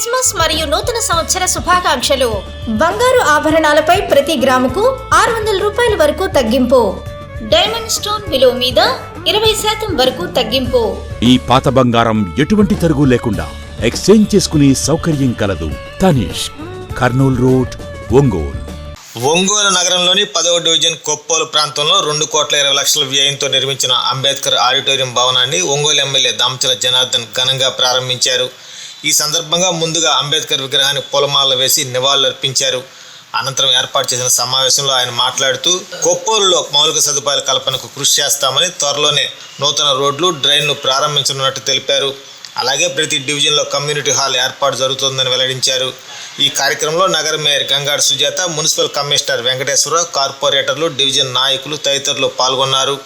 Christmas మరియు నూతన సంవత్సర శుభాకాంక్షలు. బంగారు ఆభరణాలపై ప్రతి గ్రాముకు 600 రూపాయల వరకు తగ్గింపు. డైమండ్ స్టోన్ విలువ మీద 20% వరకు తగ్గింపు. ఈ పాత బంగారం ఎటువంటి తరుగు లేకుండా ఎక్స్చేంజ్ చేసుకునే సౌకర్యం కలదు. తనిష్, కర్నూల్ రోడ్, ఒంగోలు. ఒంగోలు నగరంలోని 10వ డివిజన్ కొప్పోలు ప్రాంతంలో 2,20,00,000 వ్యయంతో నిర్మించిన అంబేద్కర్ ఆడిటోరియం భవనాన్ని ఒంగోలు ఎమ్మెల్యే దామచల జనార్దన్ ఘనంగా ప్రారంభించారు. ఈ సందర్భంగా ముందుగా అంబేద్కర్ విగ్రహానికి పూలమాలలు వేసి నివాళులర్పించారు. అనంతరం ఏర్పాటు చేసిన సమావేశంలో ఆయన మాట్లాడుతూ కొప్పోలులో మౌలిక సదుపాయాల కల్పనకు కృషి చేస్తామని, త్వరలోనే నూతన రోడ్లు, డ్రైన్లు ప్రారంభించనున్నట్టు తెలిపారు. అలాగే ప్రతి డివిజన్లో కమ్యూనిటీ హాల్ ఏర్పాటు జరుగుతుందని వెల్లడించారు. ఈ కార్యక్రమంలో నగర mayor Gangada Sujatha, municipal commissioner Venkateswararao, కార్పొరేటర్లు, డివిజన్ నాయకులు తదితరులు పాల్గొన్నారు.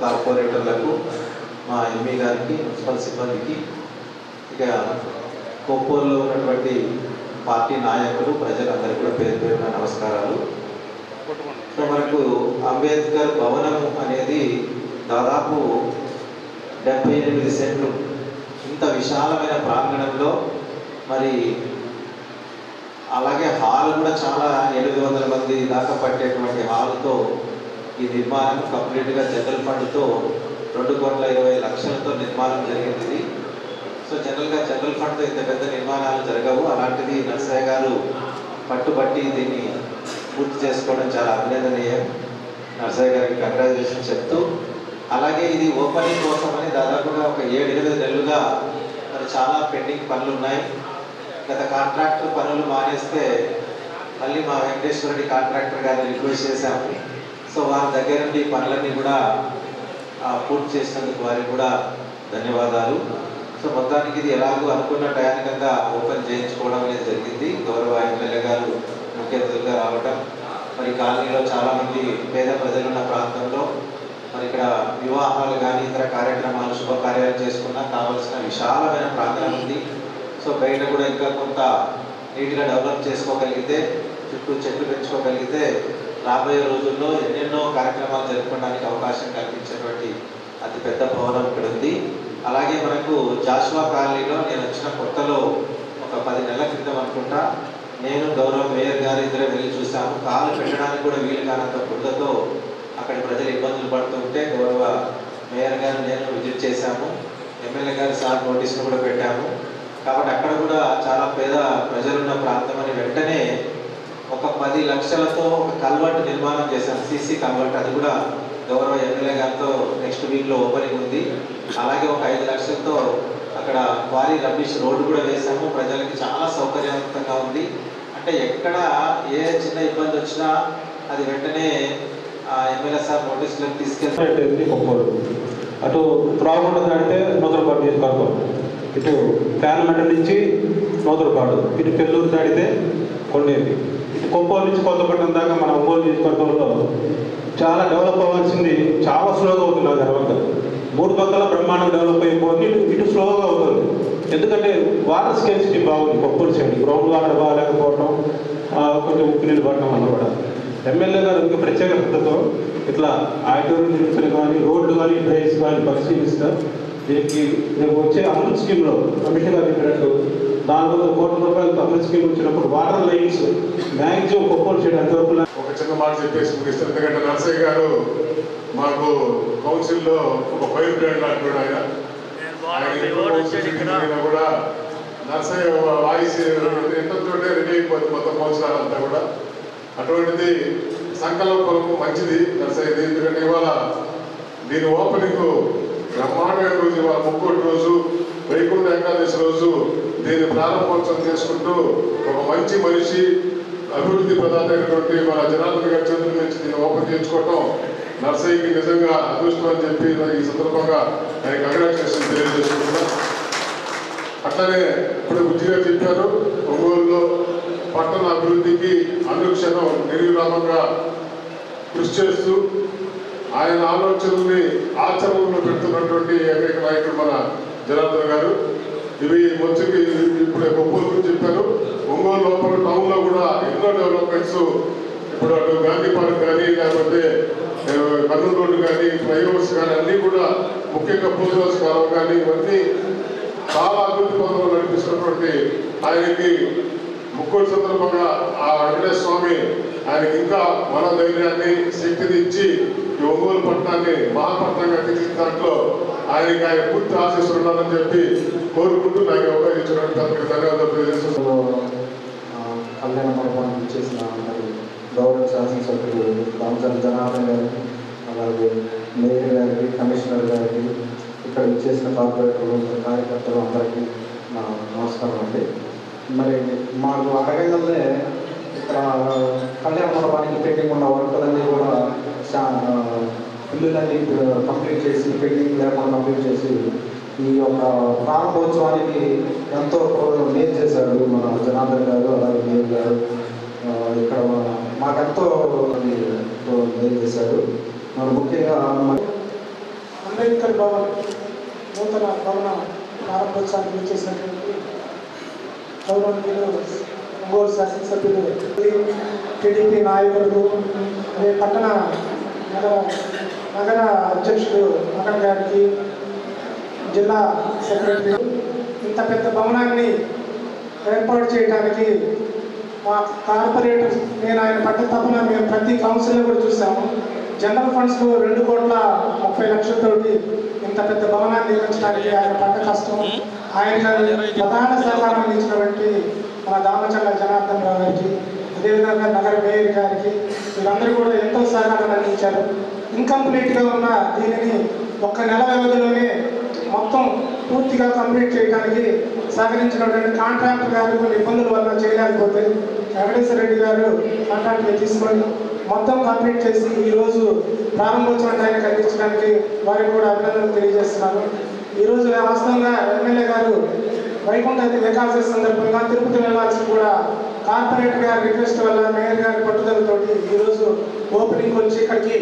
కార్పొరేటర్లకు, మా ఎంఈ గారికి, మున్సిపల్ సిబ్బందికి, ఇక కొప్పోల్లో ఉన్నటువంటి పార్టీ నాయకులు, ప్రజలందరికీ కూడా పేరు పేరున నమస్కారాలు. సో మనకు అంబేద్కర్ భవనము అనేది దాదాపు 78 సెంట్లు, ఇంత విశాలమైన ప్రాంగణంలో, మరి అలాగే హాల్ కూడా చాలా 800 మంది దాకా పట్టేటువంటి హాల్తో ఈ నిర్మాణం కంప్లీట్గా జనరల్ ఫండ్తో 2,20,00,000తో నిర్మాణం జరిగింది. సో జనరల్గా జనరల్ ఫండ్తో ఇంత పెద్ద నిర్మాణాలు జరగవు. అలాంటిది నర్సయ్య గారు పట్టుబట్టి దీన్ని పూర్తి చేసుకోవడం చాలా అభినందనీయం. నర్సయ్య గారికి కంగ్రాచులేషన్ చెప్తూ, అలాగే ఇది ఓపెనింగ్ కోసమని దాదాపుగా ఒక 7-8 నెలలుగా మరి చాలా పెండింగ్ పనులు ఉన్నాయి. గత కాంట్రాక్టర్ పనులు మానేస్తే మళ్ళీ మా వెంకటేశ్వర రెడ్డి కాంట్రాక్టర్ గారిని రిక్వెస్ట్ చేశాము. సో వారి దగ్గర నుండి పనులన్నీ కూడా పూర్తి చేసినందుకు వారికి కూడా ధన్యవాదాలు. సో మొత్తానికి ఇది ఎలాగో అనుకున్న టయానికంగా ఓపెన్ చేయించుకోవడం అనేది జరిగింది. గౌరవ ఎమ్మెల్యే గారు ముఖ్య అతిథులుగా రావడం, మరి కాలనీలో చాలామంది పేద ప్రజలు ఉన్న ప్రాంతంలో మరి ఇక్కడ వివాహాలు కానీ ఇతర కార్యక్రమాలు, శుభకార్యాలు చేసుకున్నా కావాల్సిన విశాలమైన ప్రాంగణం ఉంది. సో బయట కూడా ఇంకా కొంత నీట్గా డెవలప్ చేసుకోగలిగితే, చుట్టూ చెట్లు పెంచుకోగలిగితే రాబోయే రోజుల్లో ఎన్నెన్నో కార్యక్రమాలు జరుపుకోవడానికి అవకాశం కల్పించేటువంటి అతిపెద్ద భవనం ఇక్కడ ఉంది. అలాగే మనకు జాషువా కాలనీలో నేను వచ్చిన కొత్తలో ఒక 10 నెలల క్రితం అనుకుంటా, నేను గౌరవ మేయర్ గారు ఇద్దరే వెళ్ళి చూసాము. కాలు పెట్టడానికి కూడా వీలు కానంత బురదతో అక్కడ ప్రజలు ఇబ్బందులు పడుతుంటే గౌరవ మేయర్ గారు నేను విజిట్ చేశాము. ఎమ్మెల్యే గారు సార్ నోటీసులు కూడా పెట్టాము. కాబట్టి అక్కడ కూడా చాలా పేద ప్రజలున్న ప్రాంతం అని వెంటనే ఒక 10 లక్షలతో ఒక కల్వర్ట్ నిర్మాణం చేశాం, సీసీ కల్వర్ట్. అది కూడా గౌరవ ఎమ్మెల్యే గారితో నెక్స్ట్ వీక్లో ఓపెనింగ్ ఉంది. అలాగే ఒక 5 లక్షలతో అక్కడ క్వారీ రబ్బిష్ రోడ్డు కూడా వేసాము. ప్రజలకి చాలా సౌకర్యవంతంగా ఉంది. అంటే ఎక్కడ ఏ చిన్న ఇబ్బంది వచ్చినా అది వెంటనే ఎమ్మెల్యే సార్ నోటీసులకు తీసుకెళ్తే కొప్పూరు, అటు త్రాగుండ దాటితే నూతలపాడు నియోజకవర్గం, ఇటు క్యాన్మెంట్ నుంచి నూతలపాడు, ఇటు పెళ్ళూరు దాటితే కొండేది, ఇటు కొప్పూరు నుంచి కొత్తపట్నం దాకా మన ఒంగోలు నియోజకవర్గంలో చాలా డెవలప్ అవ్వాల్సింది చాలా స్లోగా అవుతుంది. నా తర్వాత 3 పక్కల బ్రహ్మాండం డెవలప్ అయిపోతుంది, ఇటు స్లోగా అవుతుంది. ఎందుకంటే వాటర్ స్కేర్సిటీ బాగుంది కొప్పూరు సైడ్, గ్రౌండ్ వాటర్ బాగాలేకపోవడం, కొంచెం ఉప్పు నీళ్ళు పడడం వల్ల కూడా ఎమ్మెల్యే గారు ఇంకా ప్రత్యేక శ్రద్ధతో ఇట్లా ఆడిటోరియం నిర్మించడం కానీ, రోడ్లు కానీ, డ్రైవ్స్ కానీ పరిశీలిస్తారు. దీనికి రేపు వచ్చే అమృత్ స్కీమ్లో కమిషన్ గారు చెప్పినట్టు 400 కోట్ల రూపాయలతో అమృత్ స్కీమ్ వచ్చినప్పుడు water lines maximum Koppuru side అంతవరకు. ఒక చిన్న మాట చెప్పేసి ముగిస్తారు. ఎందుకంటే నర్సయ్య గారు మాకు కౌన్సిల్లో ఒక ఫైర్ బ్రాండ్ లాంటి ఆయన కూడా నర్సయ్య వాయిస్ ఎంతతో రెడీ అయిపోతుంది మొత్తం కౌన్సిలర్ అంతా కూడా. అటువంటిది సంకల్పం మంచిది నర్సయ్యది. ఎందుకంటే ఇవాళ దీని ఓపెనింగ్ బ్రహ్మాండమైన రోజు, ఇవాళ 3 రోజు వైకుంఠ ఏకాదశి రోజు దీన్ని ప్రారంభోత్సవం చేసుకుంటూ ఒక మంచి మనిషి, అభివృద్ధి ప్రదాత అయినటువంటి మన జనార్దన్ గారి చేతుల నుంచి దీన్ని ఓపెన్ చేయించుకోవటం నర్సయ్యకి నిజంగా అదృష్టం అని చెప్పి ఈ సందర్భంగా ఆయనకి కంగ్రాచులేషన్ తెలియజేసుకుంటున్నాం. అట్లనే ఇప్పుడు బుజ్జి గారు చెప్పారు, ఒంగోలులో పట్టణ అభివృద్ధికి అనుక్షణం నిర్విరామంగా కృషి చేస్తూ ఆయన ఆలోచనల్ని ఆచరణలో పెడుతున్నటువంటి ఏకైక నాయకుడు మన జనార్దన్ గారు. ఇవి మంచికి ఇప్పుడు కొప్పూరు గురించి చెప్పారు. ఒంగోలు లోపల టౌన్లో కూడా ఎన్నో డెవలప్మెంట్స్, ఇప్పుడు అటు గాంధీ పార్క్ కానీ, లేకపోతే కర్నూలు రోడ్డు కానీ, ఫ్లైఓవర్స్ కానీ అన్నీ కూడా, ముఖ్యంగా పోతురాజు కాలం కానీ, ఇవన్నీ చాలా అభివృద్ధి పథకంలో నడిపిస్తున్నటువంటి ఆయనకి ముక్కోటి సందర్భంగా ఆ వెంకటేశ్వర స్వామి ఆయనకి ఇంకా మనోధైర్యాన్ని, శక్తిని ఇచ్చి ఈ ఒంగోలు పట్టణాన్ని మహాపట్నంగా తీర్చిన దాంట్లో ఆయనకి ఆయన పూర్తి ఆశిస్తున్నానని చెప్పి కోరుకుంటూ నాకు అవకాశం ఇచ్చినటువంటి ధన్యవాదాలు తెలియజేస్తున్నాను. కళ్యాణ మండపానికి చేసిన మరి గౌరవ శాసనసభ్యులు రామచంద్ర జనార్దన్ గారికి, అలాగే మేయర్ గారికి, కమిషనర్ గారికి, ఇక్కడ ఇచ్చేసిన కార్పొరేటర్లు, కార్యకర్తలు అందరికీ నా నమస్కారం అండి. మరి మాకు అడగంగానే ఇక్కడ కళ్యాణ మండపానికి పెండింగ్ ఉన్న వర్కులన్నీ కూడా బిల్లులన్నీ కంప్లీట్ చేసి, పెండింగ్ లేకుండా కంప్లీట్ చేసి ఈ యొక్క ప్రారంభోత్సవానికి ఎంతో మేలు చేశారు మన జనార్దన్ గారు, అలాగే మేయర్ గారు. ఇక్కడ మాకెంతో మేలు చేశారు. మరి ముఖ్యంగా అంబేద్కర్ భవన్ నూతన భవన ప్రారంభోత్సవానికి చేసినటువంటి గౌరవనీయులు ఒంగోలు శాసనసభ్యులు, టీడీపీ నాయకులు, అదే పట్టణ నగర అధ్యక్షుడు మకన్ గారికి, జిల్లా సెక్రటరీ, ఇంత పెద్ద భవనాన్ని ఏర్పాటు చేయడానికి మా కార్పొరేటర్, నేను ఆయన పట్ల తప్పన మేము ప్రతి కౌన్సిల్లో కూడా చూసాము. జనరల్ ఫండ్స్లో 2,30,00,000 ఇంత పెద్ద భవనాన్ని నిర్మించడానికి ఆయన పడ్డ కష్టం, ఆయన ప్రధాన సహకారం అందించినటువంటి మన దామచల్ల జనార్దన్ రావు గారికి, అదేవిధంగా నగర మేయర్ గారికి, వీరందరూ కూడా ఎంతో సహకారం అందించారు. ఇన్కంప్లీట్గా ఉన్న దీనిని 1 నెల వ్యవధిలోనే మొత్తం పూర్తిగా కంప్లీట్ చేయడానికి సహకరించినటువంటి కాంట్రాక్టర్ గారు కొన్ని ఇబ్బందుల వల్ల చేయలేకపోతే వెంకటేశ్వర రెడ్డి గారు కాంట్రాక్ట్గా తీసుకొని మొత్తం కంప్లీట్ చేసి ఈరోజు ప్రారంభోత్సవం టైంకి అందించడానికి వారికి కూడా అభినందనలు తెలియజేస్తున్నాను. ఈరోజు వాస్తవంగా ఎమ్మెల్యే గారు వైకుంఠ ఏకాదశి సందర్భంగా తిరుపతి వెళ్ళాల్సి కూడా కార్పొరేటర్ గారి రిక్వెస్ట్ వల్ల, మేయర్ గారి పట్టుదలతోటి ఈరోజు ఓపెనింగ్ వచ్చి ఇక్కడికి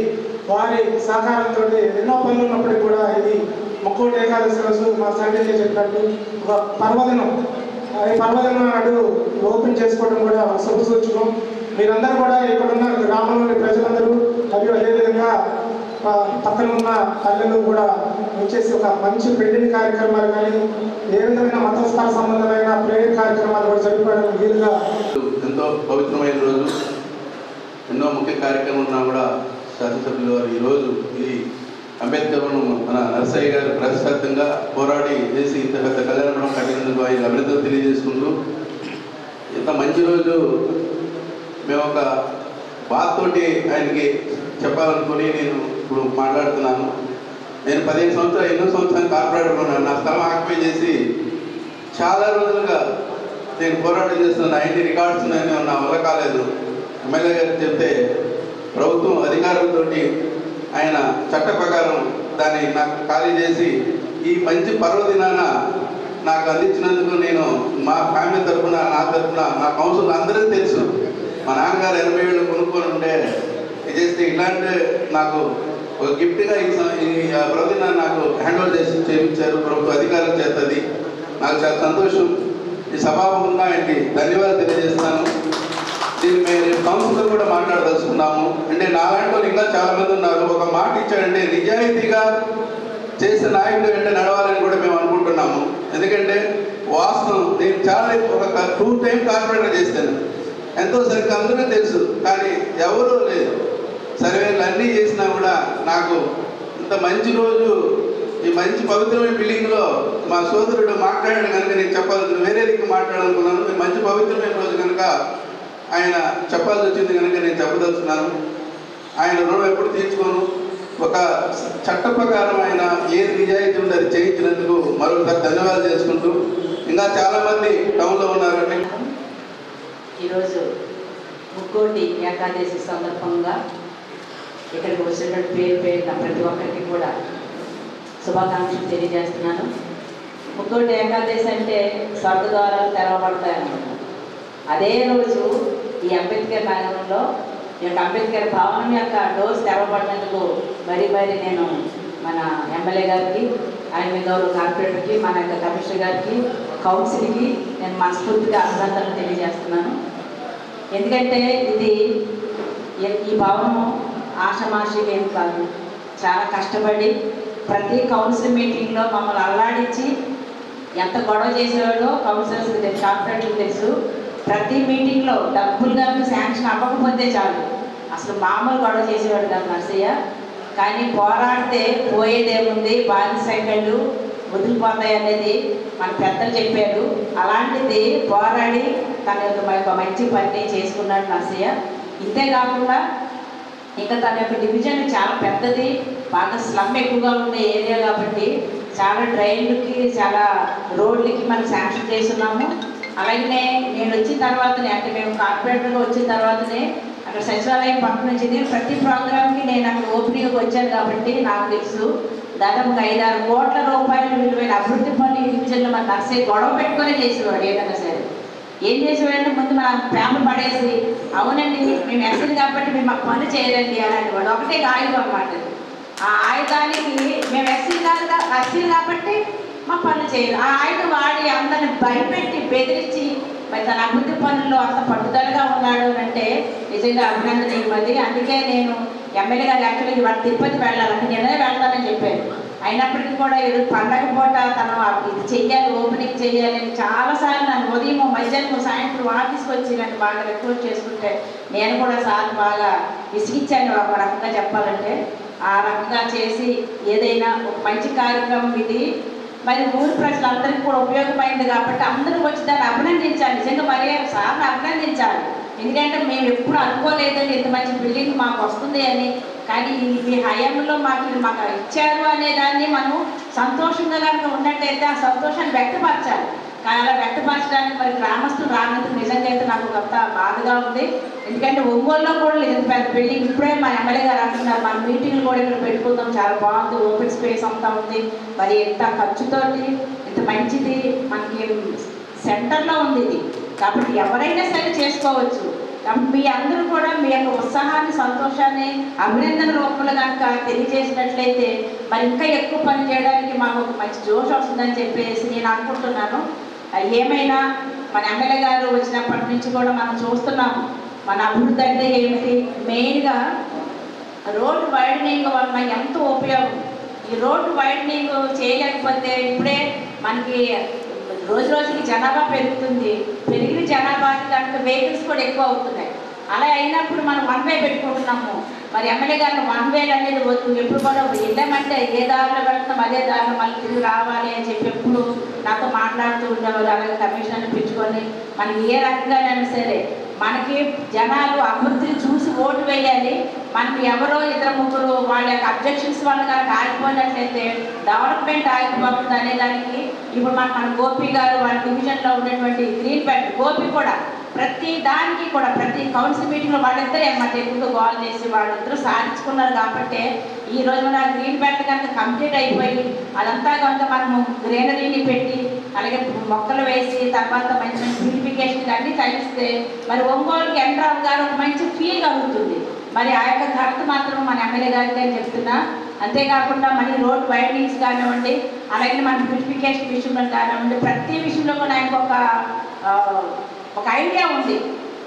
వారి సహకారంతో ఎన్నో పనులు ఉన్నప్పటికీ కూడా ఇది ముక్కోటి ఏకాదశి రోజు మా సంఘటన చెప్పినట్టు ఒక పర్వదినం, ఈ పర్వదినం నాడు ఓపెన్ చేసుకోవడం కూడా శుభసూచకం. మీరందరూ కూడా ఇక్కడున్న గ్రామంలోని ప్రజలందరూ మరియు అదేవిధంగా పక్కన ఉన్న పల్లెలు కూడా వచ్చేసి ఒక మంచి పెళ్లి కార్యక్రమాలు కానీ ఏ విధమైన మతస్థాన సంబంధమైన ప్రేయర్ కార్యక్రమాలు కూడా జరుపుకోవడానికి వీలుగా ఎంతో పవిత్రమైన రోజు. ఎన్నో ముఖ్య కార్యక్రమాలు ఉన్నా కూడా శాసనసభ్యులు వారు ఈరోజు ఈ అంబేద్కర్ను మన నరసయ్య గారు ప్రతిష్టాత్మకంగా పోరాడి చేసి ఇంత పెద్ద కళ్యాణం కట్టినందుకు ఆయన అభినందనలు తెలియజేసుకుంటూ, ఇంత మంచి రోజు మేము ఒక బాధతోటి ఆయనకి చెప్పాలనుకుని నేను ఇప్పుడు మాట్లాడుతున్నాను. నేను 15 సంవత్సరాలు ఎన్నో సంవత్సరాలు కార్పొరేటర్ ఉన్నాను. నా స్థలం ఆక్యుపై చేసి చాలా రోజులుగా నేను పోరాటం చేస్తున్నాను. 90 రికార్డ్స్ నేను నా వల్ల కాలేదు. ఎమ్మెల్యే గారికి చెప్తే ప్రభుత్వం అధికారులతో ఆయన చట్ట ప్రకారం దాన్ని నాకు ఖాళీ చేసి ఈ మంచి పర్వదినాన నాకు అందించినందుకు నేను మా ఫ్యామిలీ తరఫున, నా తరఫున, నా కౌన్సిల్ అందరికీ తెలుసు. మా నాన్నగారు 80 ఏళ్ళు కొనుక్కొని ఉండే చేస్తే ఇలాంటి నాకు ఒక గిఫ్ట్గా ఈ పర్వదినాన్ని నాకు హ్యాండ్ ఓవర్ చేసి చేయించారు ప్రభుత్వ అధికారుల చేత. అది నాకు చాలా సంతోషం. ఈ సభాముఖంగా ఆయనకి ధన్యవాదాలు తెలియజేస్తాను. దీన్ని మేము కౌన్సిల్తో కూడా మాట్లాడదలుచుకున్నాము. అంటే నాలాంటి వాళ్ళు ఇంకా చాలామంది ఉన్నారు. ఒక మాట ఇచ్చాడంటే నిజాయితీగా చేసే నాయకుడు వెంట నడవాలని కూడా మేము అనుకుంటున్నాము. ఎందుకంటే వాస్తవం నేను చాలా ఒక 2 టైం కార్పొరేటర్ చేస్తాను. ఎంతో సరిగ్గా అందరూ తెలుసు, కానీ ఎవరూ లేదు. సర్వేలు అన్నీ చేసినా కూడా నాకు ఇంత మంచి రోజు ఈ మంచి పవిత్రమైన బిల్డింగ్లో మా సోదరుడు మాట్లాడాడు కనుక నేను చెప్పాల్సిన వేరే దిక్కు మాట్లాడాలనుకున్నాను. ఈ మంచి పవిత్రమైన రోజు కనుక ఆయన చెప్పాల్సి వచ్చింది కనుక నేను చెప్పదలుచున్నాను. ఆయన రుణం ఎప్పుడు తీర్చుకోను. ఒక చట్ట ప్రకారం ఆయన ఏది నిజాయితీ ఉందో అది చేయించినందుకు మరొకసారి ధన్యవాదాలు చేసుకుంటూ, ఇంకా చాలామంది టౌన్లో ఉన్నారండి. ఈరోజు ముక్కోటి ఏకాదశి సందర్భంగా ఇక్కడికి వచ్చినటువంటి పేరున ప్రతి ఒక్కరికి కూడా శుభాకాంక్షలు తెలియజేస్తున్నాను. ముక్కోటి ఏకాదశి అంటే స్వర్గద్వారాలు తెరవబడతాయన్నమాట. అదే రోజు ఈ అంబేద్కర్ నగరంలో ఈ యొక్క అంబేద్కర్ భవనం యొక్క డోర్స్ తెరవబడినందుకు మరీ నేను మన ఎమ్మెల్యే గారికి, ఆయన గౌరవ కార్పొరేటర్కి, మన యొక్క కమిషనర్ గారికి, కౌన్సిల్కి నేను మనస్ఫూర్తిగా అభినందనలు తెలియజేస్తున్నాను. ఎందుకంటే ఇది ఈ భవనం ఆషమాషిగా ఏం కాదు. చాలా కష్టపడి ప్రతి కౌన్సిల్ మీటింగ్లో మమ్మల్ని అల్లాడించి ఎంత గొడవ చేసేవాడో కౌన్సిలర్స్కి తెలుసు, కార్పొరేటర్కి తెలుసు. ప్రతి మీటింగ్లో డబ్బులు కనుక శాంక్షన్ అవ్వకపోతే చాలు అసలు మామూలు గొడవ చేసేవాడు కాదు నర్సయ్య. కానీ పోరాడితే పోయేదేముంది, బానిసైకళ్ళు వదిలిపోతాయి అనేది మన పెద్దలు చెప్పారు. అలాంటిది పోరాడి తన యొక్క మంచి పని చేసుకున్నాడు నర్సయ్య. ఇంతేకాకుండా ఇంకా తన యొక్క డివిజన్ చాలా పెద్దది, బాగా స్లమ్ ఎక్కువగా ఉండే ఏరియా కాబట్టి చాలా డ్రైన్లకి, చాలా రోడ్లకి మనం శాంక్షన్ చేస్తున్నాము. అలాగే నేను వచ్చిన తర్వాతనే, అంటే మేము కార్పొరేటర్గా వచ్చిన తర్వాతనే అక్కడ సచివాలయం పక్క నుంచి ప్రతి ప్రోగ్రామ్కి నేను అక్కడ ఓపెనింగ్కి వచ్చాను కాబట్టి నాకు తెలుసు. దాదాపుగా 5-6 కోట్ల రూపాయలు విలువైన అభివృద్ధి పనులు ఈ డివిజన్లో మన నర్సయ్య గొడవ పెట్టుకొని చేసేవాడు. ఏదైనా సరే ఏం చేసేవాడంటే ముందు మన ఫ్యామిలీ పడేసి, అవునండి మేము ఎస్సీలు కాబట్టి మేము మాకు పని చేయరండి అలాంటి వాడు. ఒకటే ఆయుధం అన్నమాట. ఆ ఆయుధానికి మేము ఎస్సీలు కాబట్టి మా పనులు చేయరు. ఆ ఆయుధం వాడి అందరిని భయపెట్టి బెదిరించి మరి తన అభివృద్ధి పనుల్లో అంత పట్టుదలగా ఉన్నాడు అంటే నిజంగా అభినందనీయమది. అందుకే నేను ఎమ్మెల్యే గారు యాక్చువల్లీ వాడు తిరుపతి వెళ్ళాలంటే నేనే వెళ్తానని చెప్పాను. అయినప్పటికీ కూడా ఈరోజు పండగ పూట తను ఇది చెయ్యాలి, ఓపెనింగ్ చెయ్యాలి అని చాలాసార్లు నన్ను ఉదయం, మధ్యాహ్నం, సాయంత్రం ఆఫీస్కి వచ్చి నన్ను బాగా రిక్వెస్ట్ చేసుకుంటే నేను కూడా సార్లు బాగా విసిగించాను ఒక రకంగా చెప్పాలంటే. ఆ రకంగా చేసి ఏదైనా ఒక మంచి కార్యక్రమం ఇది మరి ఊరి ప్రజలందరికీ కూడా ఉపయోగమైంది కాబట్టి అందరూ వచ్చి దాన్ని అభినందించాలి. నిజంగా మరి సార్ని అభినందించాలి. ఎందుకంటే మేము ఎప్పుడు అనుకోలేదండి ఇంత మంచి బిల్డింగ్ మాకు వస్తుంది అని. కానీ మీ హయాంలో మాకు ఇచ్చారు అనే దాన్ని మనం సంతోషంగా కనుక ఉన్నట్టయితే ఆ సంతోషాన్ని వ్యక్తపరచాలి. కానీ అలా వ్యక్తపరచడానికి మరి గ్రామస్తులు రానందుకు నిజంగా అయితే నాకు కొంత బాధగా ఉంది. ఎందుకంటే ఒంగోలులో కూడా లేదు పెద్ద బిల్డింగ్. ఇప్పుడే మా ఎమ్మెల్యే గారు అంటున్నారు మన మీటింగ్లు కూడా ఇక్కడ పెట్టుకుందాం, చాలా బాగుంది, ఓపెన్ స్పేస్ అంతా ఉంది. మరి ఎంత ఖర్చుతోటి ఇంత మంచిది మనకి సెంటర్లో ఉంది ఇది కాబట్టి ఎవరైనా సరే చేసుకోవచ్చు. కాబట్టి మీ అందరూ కూడా మీ యొక్క ఉత్సాహాన్ని, సంతోషాన్ని అభినందన రూపంలో కనుక తెలియజేసినట్లయితే మరి ఇంకా ఎక్కువ పని చేయడానికి మాకు ఒక మంచి జోష్ వస్తుందని చెప్పేసి నేను అనుకుంటున్నాను. ఏమైనా మన ఎమ్మెల్యే గారు వచ్చినప్పటి నుంచి కూడా మనం చూస్తున్నాము మన అభివృద్ధి అంటే ఏమిటి. మెయిన్గా రోడ్డు వైడనింగ్ వల్ల ఎంతో ఉపయోగం. ఈ రోడ్డు వైడనింగ్ చేయలేకపోతే ఇప్పుడే మనకి రోజు రోజుకి జనాభా పెరుగుతుంది. పెరిగిన జనాభాకి కనుక వెహికల్స్ కూడా ఎక్కువ అవుతున్నాయి. అలా అయినప్పుడు మనం వన్ వే పెట్టుకుంటున్నాము. మరి ఎమ్మెల్యే గారిని వన్ వే అనేది వద్దు, ఎప్పుడు కూడా వెళ్ళామంటే ఏ దారిలో వెళ్తాం అదే దారిలో మళ్ళీ తిరిగి రావాలి అని చెప్పి ఎప్పుడు నాతో మాట్లాడుతూ ఉండేవారు. అలాగే కమిషనర్ని పెంచుకొని మనకి ఏ రకంగానైనా సరే మనకి జనాలు అభివృద్ధిని చూసి ఓటు వేయాలి. మనకి ఎవరో ఇద్దరు ముగ్గురు వాళ్ళ యొక్క అబ్జెక్షన్స్ వల్ల కనుక ఆగిపోయినట్లయితే డెవలప్మెంట్ ఆగిపోతుంది అనే దానికి ఇప్పుడు మన గోపి గారు వాళ్ళ డివిజన్లో ఉన్నటువంటి గ్రీన్ బెల్ట్ గోపి కూడా ప్రతి దానికి కూడా ప్రతి కౌన్సిల్ మీటింగ్లో వాళ్ళిద్దరే అన్నమాట ఎక్కువగా గోల్ చేసి వాళ్ళిద్దరూ సాధించుకున్నారు. కాబట్టి ఈ రోజు మన గ్రీన్ బెల్ట్ కనుక కంప్లీట్ అయిపోయి అదంతా కనుక మనము గ్రీనరీని పెట్టి అలాగే మొక్కలు వేసి తర్వాత మంచి మంచి బ్యూటిఫికేషన్ అన్నీ కలిస్తే మరి ఒంగోలుకి ఎంట్రాల్ గారు ఒక మంచి ఫీల్ కలుగుతుంది. మరి ఆ యొక్క ఘనత మాత్రం మన ఎమ్మెల్యే గారికి అని చెప్తున్నా. అంతేకాకుండా మరి రోడ్ వైడనింగ్స్ కానివ్వండి, అలాగే మన బ్యూటిఫికేషన్ విషయంలో కానివ్వండి, ప్రతి విషయంలో కూడా ఆయనకు ఒక ఐడియా ఉంది,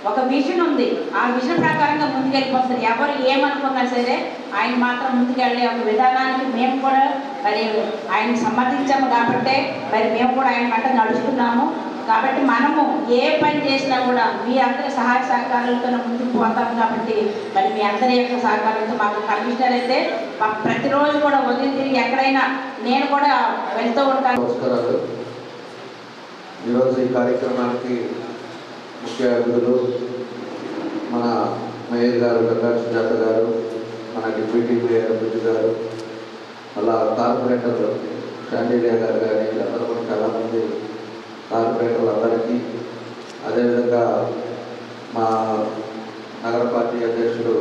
ఒక విజన్ ఉంది. ఆ విజన్ ప్రకారంగా ముందుకెళ్ళిపోతారు. ఎవరు ఏమనుకున్నా సరే ఆయన మాత్రం ముందుకెళ్ళే ఒక విధానానికి మేము కూడా మరి ఆయనకు సమర్థించాము. కాబట్టి మరి మేము కూడా ఆయన వెంట నడుస్తున్నాము. కాబట్టి మనము ఏ పని చేసినా కూడా మీ అందరి సహాయ సహకారాలతో ముందుకు పోతాం. కాబట్టి మరి మీ అందరి యొక్క సహకారంతో మాకు కమిషనర్ అయితే ప్రతిరోజు కూడా ఉదయం తిరిగి ఎక్కడైనా నేను కూడా వెళ్తూ ఉంటాను. నమస్కారాలు. ఈరోజు ఈ కార్యక్రమానికి ముఖ్య అతిథులు మన మేయర్ గారు గంగా సుజాత గారు, మన డిప్యూటీ మేయర్ బుజ్జు గారు, అలా కార్పొరేటర్ శాండిలియా గారు కానీ అందరూ కూడా చాలామంది కార్పొరేటర్లు అందరికీ, అదేవిధంగా మా నగర పార్టీ అధ్యక్షుడు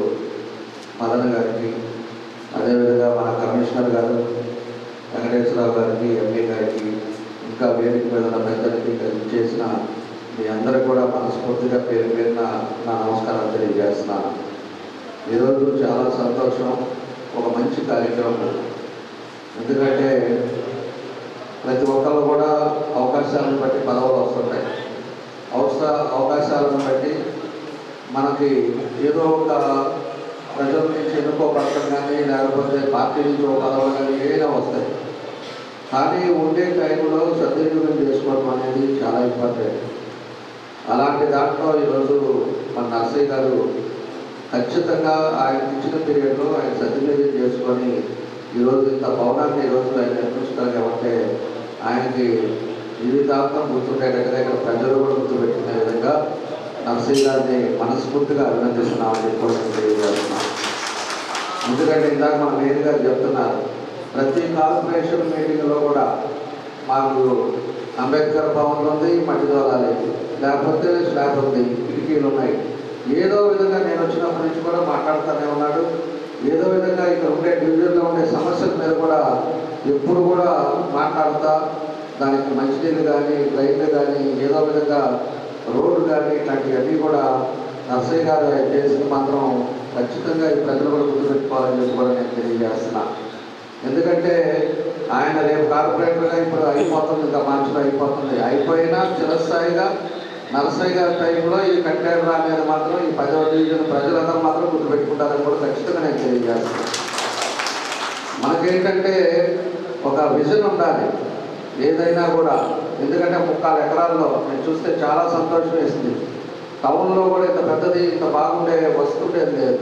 మదన్ గారికి, అదేవిధంగా మన కమిషనర్ గారు వెంకటేశ్వరరావు గారికి, ఎంపీ గారికి, ఇంకా వేదిక మీద ఉన్న పెద్దలకి చేసిన మీ అందరూ కూడా మనస్ఫూర్తిగా పేరు పేరున నా నమస్కారాలు తెలియజేస్తున్నాను. ఈరోజు చాలా సంతోషం, ఒక మంచి కార్యక్రమం. ఎందుకంటే ప్రతి ఒక్కరు కూడా అవకాశాలను బట్టి పదవులు వస్తుంటాయి. అవకాశాలను బట్టి మనకి ఏదో ఒక ప్రజల నుంచి ఎన్నుకోబడటం కానీ, లేకపోతే పార్టీ నుంచి ఒక పదవులు కానీ ఏదైనా వస్తాయి. కానీ ఉండే టైంలో సద్వినియోగం చేసుకోవడం అనేది చాలా ఇంపార్టెంట్. అలాంటి దాంట్లో ఈరోజు మన నర్సయ్య గారు ఖచ్చితంగా ఆయన ఇచ్చిన పీరియడ్లో ఆయన సద్వినియోగం చేసుకొని ఈరోజు ఇంత భవనాన్ని ఈరోజు ఆయన నిర్మిస్తారు. కాబట్టి ఆయనకి జీవితాంతం గుర్తుండేటట్టుగా ఇక్కడ ప్రజలు కూడా గుర్తుపెట్టుకునే విధంగా నర్సయ్య గారిని మనస్ఫూర్తిగా అభినందిస్తున్నామని చెప్పి నేను తెలియజేస్తున్నాను. ఎందుకంటే ఇందాక మన మేయర్ గారు చెప్తున్నారు, ప్రతి కార్పొరేషన్ మీటింగ్లో కూడా మాకు అంబేద్కర్ భవన్ ఉంది, మట్టి దోలాలి, లేకపోతే స్లాబ్ ఉంది, కిటికీలు ఉన్నాయి. ఏదో విధంగా నేను వచ్చినప్పటి నుంచి కూడా మాట్లాడుతూనే ఉన్నాడు. ఏదో విధంగా ఇక్కడ ఉండే డివిజన్లో ఉండే సమస్యల మీద కూడా ఎప్పుడు కూడా మాట్లాడుతా దానికి మంచినీళ్ళు కానీ, డ్రైన్లు కానీ, ఏదో విధంగా రోడ్డు కానీ ఇట్లాంటివన్నీ కూడా నర్సయ్య గారు చేసిన మాత్రం ఖచ్చితంగా ఈ ప్రజలు కూడా గుర్తుపెట్టుకోవాలని చెప్పి కూడా నేను తెలియజేస్తున్నా. ఎందుకంటే ఆయన రేపు కార్పొరేటర్గా ఇప్పుడు అయిపోతుంది, ఇంకా మార్చిలో అయిపోతుంది. అయిపోయినా చిరస్థాయిగా నర్సయ్య గారి టైంలో ఈ కట్టేరు అనేది మాత్రం ఈ 10వ డివిజన్ ప్రజలందరూ మాత్రం గుర్తుపెట్టుకుంటారని కూడా ఖచ్చితంగా నేను తెలియజేస్తాను. మనకేంటంటే ఒక విజన్ ఉండాలి ఏదైనా కూడా. ఎందుకంటే 3 ఎకరాల్లో నేను చూస్తే చాలా సంతోషం వేసింది. టౌన్లో కూడా ఇంత పెద్దది ఇంత బాగుండే వస్తుండేది లేదు.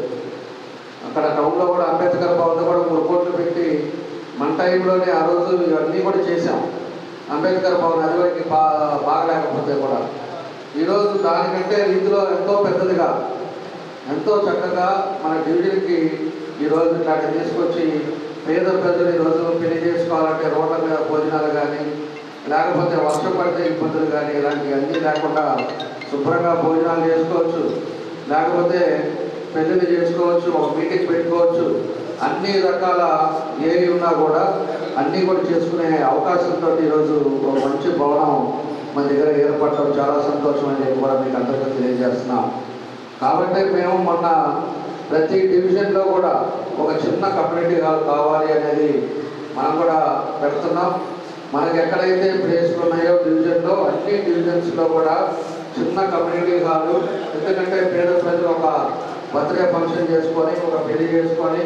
అక్కడ టౌన్లో కూడా అంబేద్కర్ భవన్ కూడా 3 కోట్లు పెట్టి మన టైంలోనే ఆ రోజు ఇవన్నీ కూడా చేశాం. అంబేద్కర్ భవన్ అదివరకు బాగలేకపోతే కూడా ఈరోజు దానికంటే రీతిలో ఎంతో పెద్దదిగా ఎంతో చక్కగా మన డివిజన్కి ఈరోజు ఇట్లాంటి తీసుకొచ్చి పేద ప్రజలు ఈరోజు పెళ్లి చేసుకోవాలంటే రోడ్ల మీద భోజనాలు కానీ, లేకపోతే వర్షం పడితే ఇబ్బందులు కానీ ఇలాంటివన్నీ లేకుండా శుభ్రంగా భోజనాలు చేసుకోవచ్చు, లేకపోతే పెళ్ళిళ్ళు చేసుకోవచ్చు, ఒక మీటింగ్ పెట్టుకోవచ్చు. అన్ని రకాల ఏవి ఉన్నా కూడా అన్నీ కూడా చేసుకునే అవకాశంతో ఈరోజు ఒక మంచి భవనం మన దగ్గర ఏర్పడటం చాలా సంతోషం అని చెప్పి కూడా మీకు అందరికీ తెలియజేస్తున్నాం. కాబట్టి మేము మొన్న ప్రతి డివిజన్లో కూడా ఒక చిన్న కమ్యూనిటీ హాల్ కావాలి అనేది మనం కూడా పెడుతున్నాం. మనకి ఎక్కడైతే ప్లేస్లు ఉన్నాయో డివిజన్లో అన్ని డివిజన్స్లో కూడా చిన్న కమ్యూనిటీ హాలు, ఎందుకంటే పేద ప్రజలు ఒక బర్త్డే ఫంక్షన్ చేసుకొని, ఒక పెళ్లి చేసుకొని,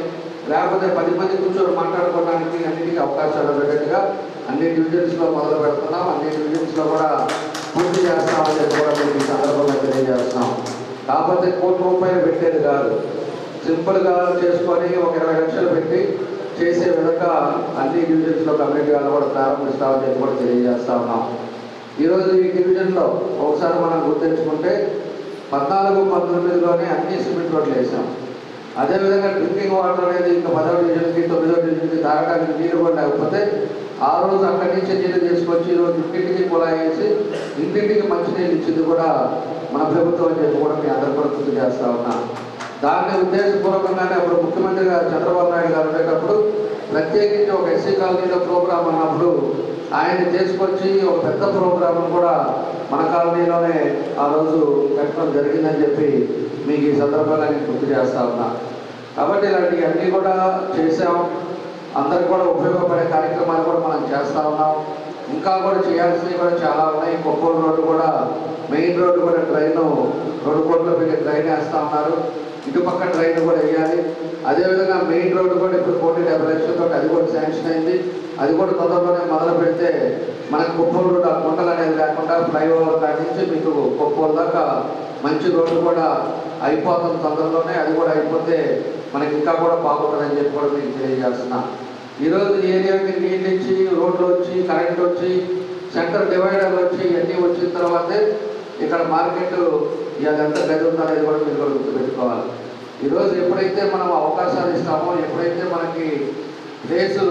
లేకపోతే 10 మంది కూర్చొని మాట్లాడుకోవడానికి అన్నిటికీ అవకాశాలు ఉండేట్టుగా అన్ని డివిజన్స్లో మొదలు పెడుతున్నాం. అన్ని డివిజన్స్లో కూడా పూర్తి చేస్తామని చెప్పి కూడా మీకు ఈ సందర్భంగా తెలియజేస్తున్నాం. కాకపోతే ₹1,00,00,000 పెట్టేది కాదు, సింపుల్గా చేసుకొని ఒక 20 లక్షలు పెట్టి చేసే విధంగా అన్ని డివిజన్స్లో కమ్యూనిటీ వాళ్ళు కూడా ప్రారంభిస్తామని చెప్పి కూడా తెలియజేస్తా ఉన్నాం. ఈరోజు ఈ డివిజన్లో ఒకసారి మనం గుర్తించుకుంటే 14-19లోనే అన్ని సిమెంట్ రోడ్లు వేసాం. అదేవిధంగా డ్రింకింగ్ వాటర్ అనేది ఇంకా 10వ డివిజన్కి 9వ డివిజన్కి తాగడానికి నీరు కూడా లేకపోతే ఆ రోజు అక్కడి నుంచి నీళ్ళు తీసుకొచ్చి ఈరోజు ఇంటింటికి కుళాయి వేసి ఇంటింటికి మంచినీళ్ళు ఇచ్చింది కూడా మన ప్రభుత్వం అని చెప్పి కూడా మీ అందరూ కూడా గుర్తు చేస్తా ఉన్నా. దాన్ని ఉద్దేశపూర్వకంగానే అప్పుడు ముఖ్యమంత్రిగా చంద్రబాబు నాయుడు గారు ఉండేటప్పుడు ప్రత్యేకించి ఒక ఎస్సీ కాలనీలో ప్రోగ్రాం అన్నప్పుడు ఆయన్ని తీసుకొచ్చి ఒక పెద్ద ప్రోగ్రాం కూడా మన కాలనీలోనే ఆ రోజు పెట్టడం జరిగిందని చెప్పి మీకు ఈ సందర్భంగా నేను గుర్తు చేస్తా ఉన్నా. కాబట్టి ఇలాంటివన్నీ కూడా చేసాం. అందరికి కూడా ఉపయోగపడే కార్యక్రమాలు కూడా మనం చేస్తూ ఉన్నాం. ఇంకా కూడా చేయాల్సినవి కూడా చాలా ఉన్నాయి. కొప్పూరు రోడ్డు కూడా మెయిన్ రోడ్డు కూడా డ్రైన్ 2 కోట్ల పెట్టి డ్రైన్ వేస్తూ ఉన్నారు. ఇటుపక్క డ్రైన్ కూడా వేయాలి. అదేవిధంగా మెయిన్ రోడ్డు కూడా ఇప్పుడు 1,70 లక్షలతో అది కూడా శాంక్షన్ అయింది. అది కూడా తొందరలోనే మొదలు పెడితే మనకు కొప్పూరు రోడ్డు ఆ గుంటలు అనేది లేకుండా ఫ్లైఓవర్ కాడి నుంచి మీకు కొప్పూరు దాకా మంచి రోడ్డు కూడా అయిపోతుంది తొందరలోనే. అది కూడా అయిపోతే మనకి ఇంకా కూడా బాగుంటుందని చెప్పి కూడా మీకు తెలియజేస్తున్నా. ఈరోజు ఏరియాకి నీళ్ళు ఇచ్చి, రోడ్లు వచ్చి, కరెంట్ వచ్చి, సెంటర్ డివైడర్లు వచ్చి ఇవన్నీ వచ్చిన తర్వాతే ఇక్కడ మార్కెట్ అదంతా గది ఉందనేది కూడా మీరు కూడా గుర్తుపెట్టుకోవాలి. ఈరోజు ఎప్పుడైతే మనం అవకాశాలు ఇస్తామో, ఎప్పుడైతే మనకి ప్లేసు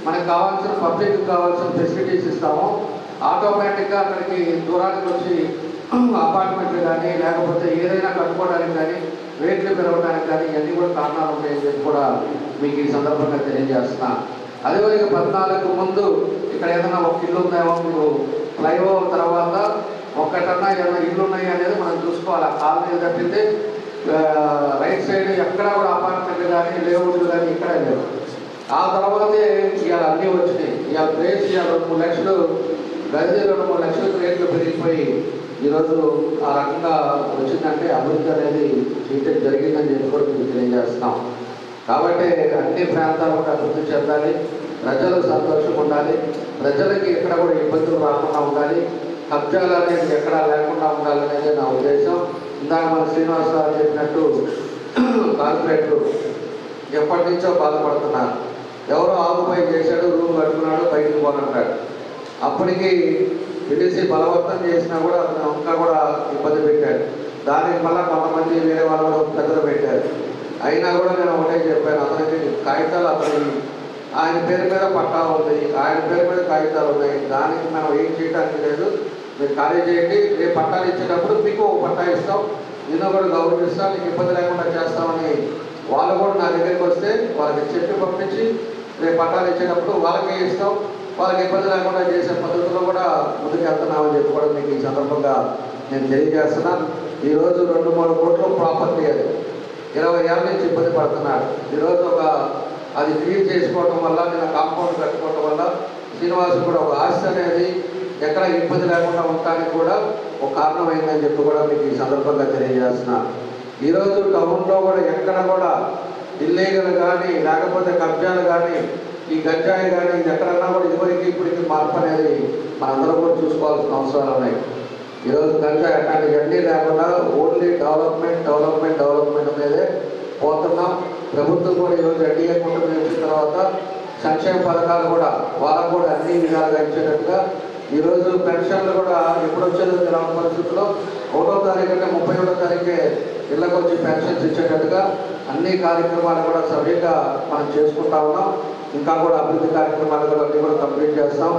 మనకు కావాల్సిన పబ్లిక్ కావాల్సిన ఫెసిలిటీస్ ఇస్తామో ఆటోమేటిక్గా అక్కడికి దూరానికి వచ్చి అపార్ట్మెంట్లు కానీ లేకపోతే ఏదైనా కట్టుకోవడానికి కానీ రేట్లు పెరగడానికి కానీ ఇవన్నీ కూడా కారణాలు ఉంటాయని చెప్పి కూడా మీకు ఈ సందర్భంగా తెలియజేస్తున్నా. అదేవిధంగా 14 ముందు ఇక్కడ ఏదైనా ఒక ఇల్లు ఉందేమో మీరు ఫ్లైఓవర్ తర్వాత ఒక్కటన్నా ఏదైనా ఇల్లు ఉన్నాయి అనేది మనం చూసుకోవాలి. ఆ కాలనీ తప్పితే రైట్ సైడ్ ఎక్కడా కూడా అపార్ట్మెంట్లు కానీ లేఅవుట్లు కానీ ఇక్కడే లేవు. ఆ తర్వాతే ఇవాళ అన్నీ వచ్చినాయి. ఇవాళ ప్లేస్ ఇవాళ 2-3 లక్షలు గది 2-3 లక్షలకు రేట్లు పెరిగిపోయి ఈరోజు ఆ రకంగా వచ్చిందంటే అభివృద్ధి అనేది చేయడం జరిగిందని చెప్పి కూడా మీకు తెలియజేస్తున్నాం. కాబట్టి అన్ని ప్రాంతాలు కూడా అభివృద్ధి చెందాలి, ప్రజలు సంతోషంగా ఉండాలి, ప్రజలకి ఎక్కడ కూడా ఇబ్బందులు రాకుండా ఉండాలి, కబ్జాలు అనేది ఎక్కడా లేకుండా ఉండాలనేది నా ఉద్దేశం. ఇందాక మన శ్రీనివాసరావు చెప్పినట్టు కార్పొరేట్లు ఎప్పటి నుంచో బాధపడుతున్నారు. ఎవరో ఆకుపై చేశాడు, రూమ్ కట్టుకున్నాడు, బయటకు పోనంటాడు. అప్పటికి పిలిచి బలవంతం చేసినా కూడా అతను ఇంకా కూడా ఇబ్బంది పెట్టాడు. దానికి మళ్ళీ కొంతమంది వేరే వాళ్ళు కూడా పెద్దలు పెట్టారు. అయినా కూడా నేను ఒకటే చెప్పాను, అతనికి కాగితాలు ఆయన పేరు మీద పట్టా ఉంది, ఆయన పేరు మీద కాగితాలు ఉన్నాయి, దానికి మనం ఏం చేయడానికి లేదు, మీరు ఖాళీ చేయండి, రేపు పట్టాలు ఇచ్చేటప్పుడు మీకు ఒక పట్టా ఇస్తాం, నిన్ను కూడా గౌరవిస్తాం, నీకు ఇబ్బంది లేకుండా చేస్తామని వాళ్ళు కూడా నా దగ్గరికి వస్తే వాళ్ళకి చెప్పి పంపించి రేపు పట్టాలు ఇచ్చేటప్పుడు వాళ్ళకే ఇస్తాం, వాళ్ళకి ఇబ్బంది లేకుండా చేసే పద్ధతిలో కూడా ముందుకు వెళ్తున్నామని చెప్పి కూడా మీకు ఈ సందర్భంగా నేను తెలియజేస్తున్నాను. ఈరోజు 2-3 కోట్ల ప్రాపర్టీ అది 20 ఏళ్ళ నుంచి ఇబ్బంది పడుతున్నాడు. ఈరోజు అది క్లియర్ చేసుకోవడం వల్ల, నేను కాంపౌండ్ కట్టుకోవడం వల్ల శ్రీనివాసు కూడా ఒక ఆస్తి అనేది ఎక్కడ ఇబ్బంది లేకుండా ఉండటానికి కూడా ఒక కారణమైందని చెప్పి కూడా మీకు ఈ సందర్భంగా తెలియజేస్తున్నాను. ఈరోజు టౌన్లో కూడా ఎక్కడ కూడా ఇల్లీగల్ కానీ లేకపోతే కబ్జాలు కానీ ఈ గంజాయి కానీ ఇది ఎక్కడన్నా కూడా ఇదివరకు ఇప్పటికి మార్పు అనేది మనందరం కూడా చూసుకోవాల్సిన అవసరాలు ఉన్నాయి. ఈరోజు గంజాయి అట్లాంటివన్నీ లేకుండా ఓన్లీ డెవలప్మెంట్ మీదే పోతున్నాం. ప్రభుత్వం కూడా ఈరోజు ఎన్డీఏ కూటమి వచ్చిన తర్వాత సంక్షేమ పథకాలు కూడా వాళ్ళకు కూడా అన్ని విధాలుగా ఇచ్చేటట్టుగా ఈరోజు పెన్షన్లు కూడా ఎప్పుడు వచ్చేదో తెలియని పరిస్థితుల్లో 1వ తారీఖు అంటే 31వ తారీఖే ఇళ్ళకు వచ్చి పెన్షన్స్ ఇచ్చేటట్టుగా అన్ని కార్యక్రమాలు కూడా సవ్యంగా మనం చేసుకుంటా ఉన్నాం. ఇంకా కూడా అభివృద్ధి కార్యక్రమాలు కూడా అన్నీ కూడా కంప్లీట్ చేస్తాం.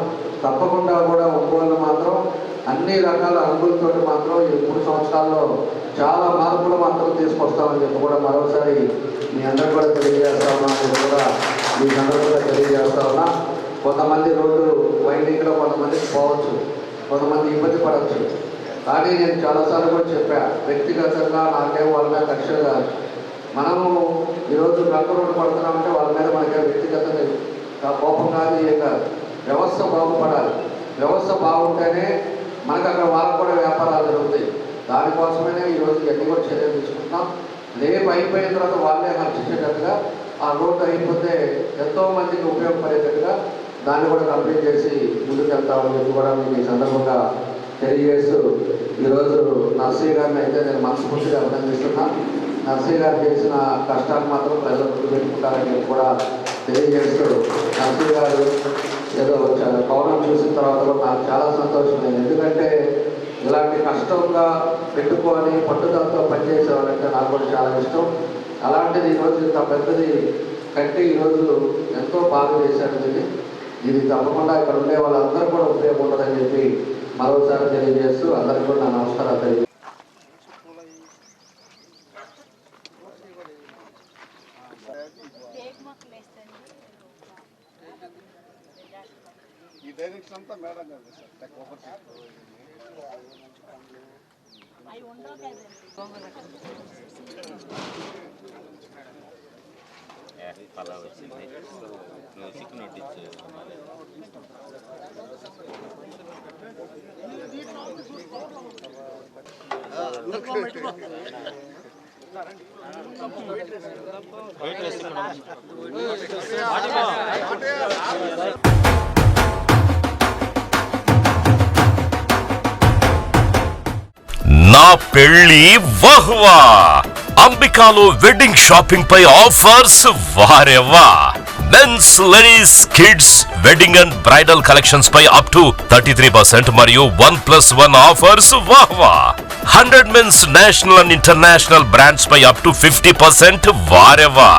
తప్పకుండా కూడా ఒంగోలు మాత్రం అన్ని రకాల అనుభూతితో మాత్రం ఈ 3 సంవత్సరాల్లో చాలా మార్పులు మాత్రం తీసుకొస్తామని చెప్పి కూడా మరోసారి మీ అందరూ కూడా తెలియజేస్తా ఉన్నాం అని కూడా మీ సందర్భంగా తెలియజేస్తా ఉన్నా. కొంతమంది రోడ్డు వైండింగ్లో కొంతమందికి పోవచ్చు, కొంతమంది ఇబ్బంది పడవచ్చు. కానీ నేను చాలాసార్లు కూడా చెప్పా, వ్యక్తిగతంగా నాకేమో వాళ్ళ మీద కక్షలు కాదు. మనము ఈరోజు రంగు రోడ్డు పడుతున్నామంటే వాళ్ళ మీద మనకే వ్యక్తిగతంగా కోపం కాదు, ఏం కాదు. వ్యవస్థ బాగుపడాలి. వ్యవస్థ బాగుంటేనే మనకు అక్కడ వాళ్ళకు కూడా వ్యాపారాలు జరుగుతాయి. దానికోసమే ఈరోజు ఎన్ని కూడా చర్యలు తీసుకుంటున్నాం. రేపు అయిపోయిన తర్వాత వాళ్ళే హర్షించేటట్టుగా ఆ రోడ్డు అయిపోతే ఎంతో మందికి ఉపయోగపడేటట్టుగా దాన్ని కూడా కంప్లీట్ చేసి ముందుకు వెళ్తామని చెప్పి కూడా మీకు ఈ సందర్భంగా తెలియజేస్తూ ఈరోజు నర్సయ్య గారిని అయితే నేను మనస్ఫూర్తిగా అభినందిస్తున్నా. నర్సయ్య గారు చేసిన కష్టాలు మాత్రం ప్రజలు గుర్తుపెట్టుకుంటారని చెప్పి కూడా తెలియజేస్తూ నర్సయ్య గారు ఏదో పౌరం చూసిన తర్వాత కూడా నాకు చాలా సంతోషమైంది. ఎందుకంటే ఇలాంటి కష్టంగా పెట్టుకొని పట్టుదలతో పనిచేసేవాళ్ళంటే నాకు కూడా చాలా ఇష్టం. అలాంటిది ఈరోజు ఇంత పెద్దది కట్టి ఈరోజు ఎంతో బాగా చేశాడు. ఇది తప్పకుండా ఇక్కడ ఉండే వాళ్ళందరూ కూడా ఉపయోగం ఉంటుందని చెప్పి మరోసారి తెలియజేస్తూ అందరికీ కూడా నా నమస్కారాలు తెలియజేస్తాను. ఈ డైరెక్షన్ అంతా మేడం గారు నా పెళ్లి వహ్వా అంబికాలో వెడ్డింగ్ షాపింగ్ పై ఆఫర్స్ వారెవ్వా. Men's, ladies, kids wedding and bridal collections పై అప్ టు 33% మరియు 1+1 ఆఫర్స్ వాహ్వా. 100 men's national and international brands పై అప్ టు 50% వారెవ్వా.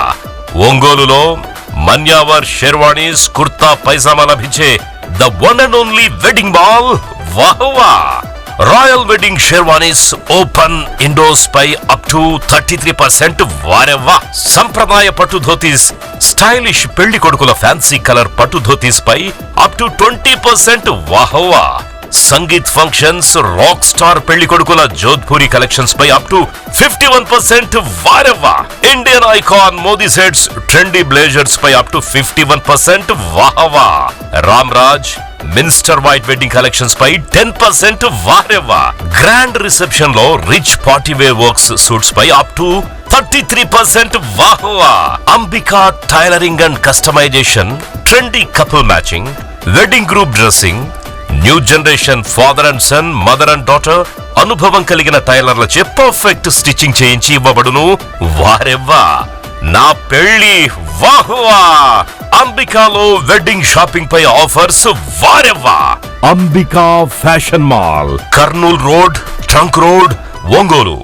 ఒంగోలులో మన్యావర్ షెర్వాణీస్, కుర్తా పైజామా లభించే the one and only wedding mall వాహ్వా. Royal wedding sherwanis open indoors పై అప్ టు 33% వారెవ్వా. సంప్రదాయ పట్టు ధోతీస్, స్టైలిష్ పెళ్లి కొడుకుల ఫ్యాన్సీ కలర్ పట్టు ధోతీస్ పై అప్ టు 20% వాహ్వా. సంగీత్ ఫంక్షన్స్, రాక్ స్టార్ పెళ్లి కొడుకుల జోధ్పూరి కలెక్షన్స్ పై అప్ టు 51% వారెవ్వా. Indian icon Modi sets, trendy blazers పై అప్ టు 51% వాహ్వా. Ram Raj minister white wedding collections పై 10% వారెవ్వా. గ్రాండ్ రిసెప్షన్ లో rich party wear works suits పై అప్ టు 33% వాహ్వా. Ambika tailoring and customisation, trendy couple matching, wedding group dressing, new generation father and son, mother and daughter అనుభవం కలిగిన టైలర్లచే perfect stitching చేయించి ఇవ్వబడును వారెవ్వా. నా పెళ్లి వాహ్వా. అంబికాలో వెడ్డింగ్ షాపింగ్ పై ఆఫర్స్ వారెవ్వా. Ambika fashion mall, Kurnool road, trunk road, Ongole.